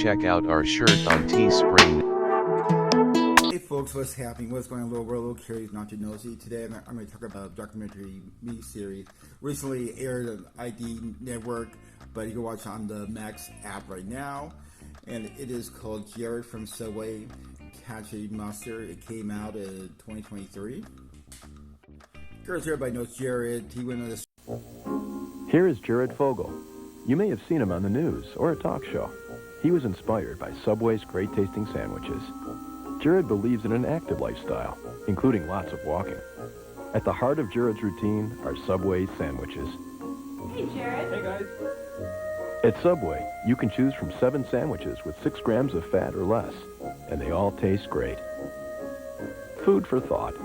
check out our shirt on Tespring. Hey folks, what's happening? What's going on? We're a little curious, not too nosy. Today I'm going to talk about a documentary miniseries recently aired on ID Network, but you can watch it on the Max app right now. And it is called Jared from Subway, Catch a Monster. It came out in 2023. Of course, everybody knows Jared. He went on this. Here is Jared Fogle. You may have seen him on the news or a talk show. He was inspired by Subway's great-tasting sandwiches. Jared believes in an active lifestyle, including lots of walking. At the heart of Jared's routine are Subway sandwiches. Hey, Jared. Hey, guys. At Subway, you can choose from 7 sandwiches with 6 grams of fat or less, and they all taste great. Food for thought.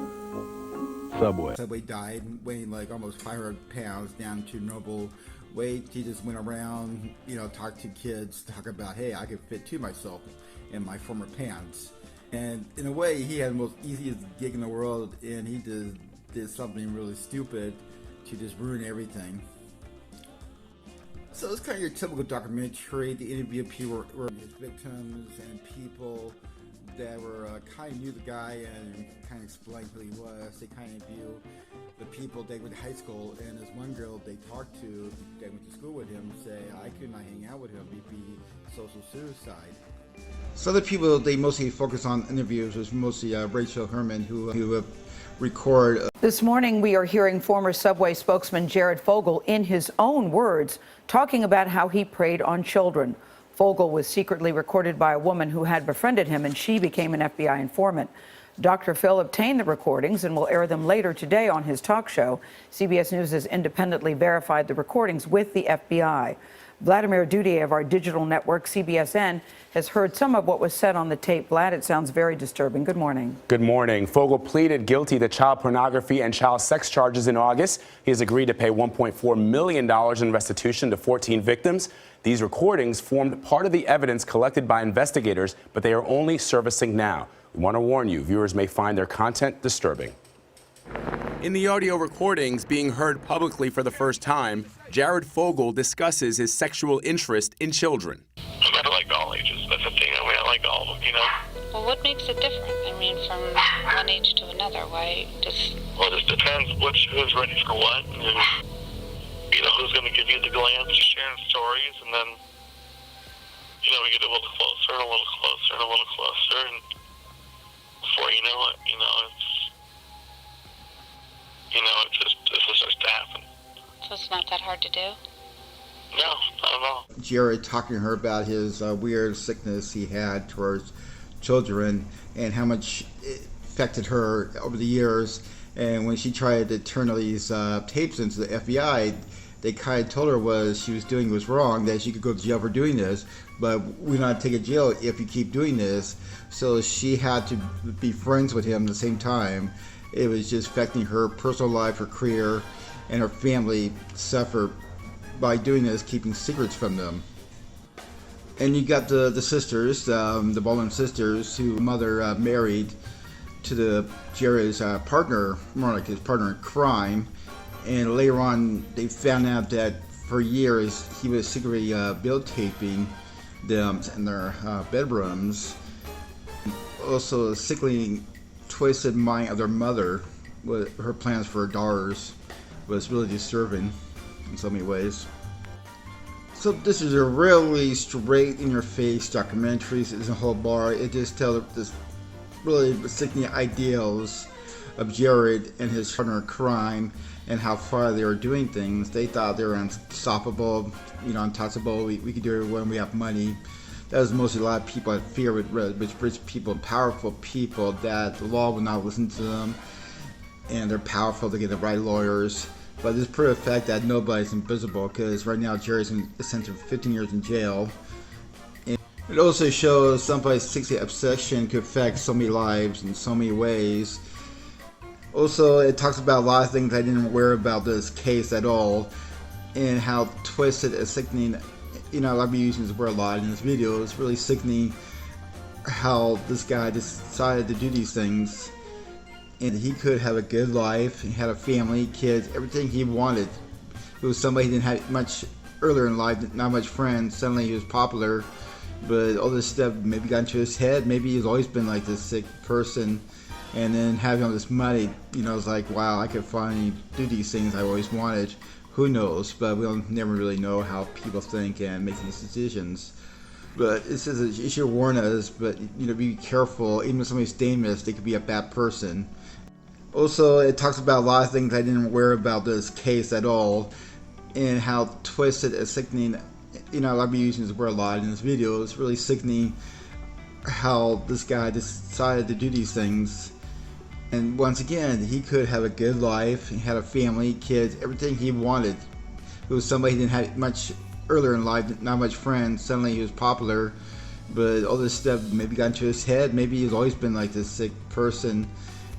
Subway died weighing like almost 500 pounds down to normal weight. He just went around, talked to kids, talk about, hey, I could fit to myself in my former pants. And in a way, he had the most easiest gig in the world, and he just did something really stupid to just ruin everything. So it's kind of your typical documentary. The interview people were his victims and people that were kind of knew the guy and kind of explained who he was. They kind of view the people they went to high school, and this one girl they talked to, they went to school with him, say, I could not hang out with him, he'd be social suicide. So the people they mostly focus on interviews was mostly Rochelle, Herman, who record. This morning we are hearing former Subway spokesman Jared Fogle, in his own words, talking about how he preyed on children. Fogle was secretly recorded by a woman who had befriended him, and she became an FBI informant. Dr. Phil obtained the recordings and will air them later today on his talk show. CBS News has independently verified the recordings with the FBI. Vladimir Dudier of our digital network, CBSN, has heard some of what was said on the tape. Vlad, it sounds very disturbing. Good morning. Good morning. Fogle pleaded guilty to child pornography and child sex charges in August. He has agreed to pay $1.4 million in restitution to 14 victims. These recordings formed part of the evidence collected by investigators, but they are only surfacing now. We want to warn you, viewers may find their content disturbing. In the audio recordings being heard publicly for the first time, Jared Fogle discusses his sexual interest in children. I like all ages. That's the thing. I like all of them, Well, what makes it different? I mean, from one age to another, why just... Well, it just depends who's ready for what, and, who's going to give you the glance, sharing stories, and then, we get a little closer and a little closer and a little closer, and before you know it, it just starts to happen. So it's not that hard to do? No, not at all. Jared talking to her about his weird sickness he had towards children and how much it affected her over the years. And when she tried to turn all these tapes into the FBI, they kind of told her what she was doing was wrong, that she could go to jail for doing this, but we're not taking jail if you keep doing this. So she had to be friends with him at the same time. It was just affecting her personal life, her career, and her family suffered by doing this, keeping secrets from them. And you got the sisters, the Baldwin sisters, who mother married to the Jared's partner, more like his partner in crime. And later on, they found out that for years he was secretly videotaping them in their bedrooms. Also, the sickly, twisted mind of their mother, with her plans for her daughters, was really disturbing in so many ways. So this is a really straight-in-your-face documentary. It isn't a whole bar. It just tells this really sickening ideals of Jared and his partner in crime and how far they were doing things. They thought they were unstoppable, untouchable. We could do it when we have money. That was mostly a lot of people had fear with rich people, powerful people, that the law would not listen to them, and they're powerful to get the right lawyers. But this proved the fact that nobody's invisible, because right now Jerry's sentenced to 15 years in jail. And it also shows somebody's sexual obsession could affect so many lives in so many ways. Also, it talks about a lot of things I didn't aware about this case at all, and how twisted and sickening. I've been using this word a lot in this video. It's really sickening how this guy decided to do these things. And he could have a good life, he had a family, kids, everything he wanted. It was somebody he didn't have much earlier in life, not much friends. Suddenly he was popular, but all this stuff maybe got into his head. Maybe he's always been like this sick person, and then having all this money, it's like, wow, I could finally do these things I always wanted. Who knows? But we'll never really know how people think and make these decisions. But it says it should warn us, but be careful. Even if somebody's famous, they could be a bad person. Also, it talks about a lot of things I didn't aware about this case at all, and how twisted and sickening. I'll be using this word a lot in this video. It's really sickening how this guy decided to do these things. And once again, he could have a good life. He had a family, kids, everything he wanted. It was somebody he didn't have much earlier in life, not much friends. Suddenly he was popular, but all this stuff maybe got into his head. Maybe he's always been like this sick person,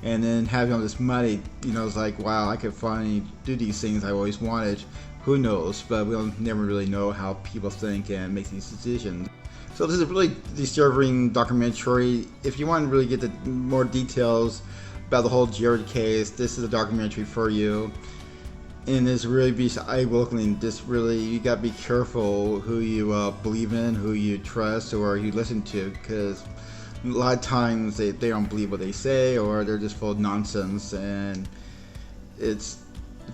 and then having all this money, it's like, wow, I could finally do these things I always wanted. Who knows? But we'll never really know how people think and make these decisions. So this is a really disturbing documentary. If you want to really get the more details about the whole Jared case, this is a documentary for you. And this really be eye-opening. You got to be careful who you believe in, who you trust, or you listen to, because a lot of times they don't believe what they say, or they're just full of nonsense, and it's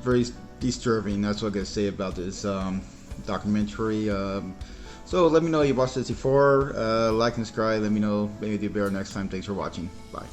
very disturbing. That's what I'm going to say about this documentary. So let me know you watched this before. Like and subscribe. Let me know. Maybe do better next time. Thanks for watching. Bye.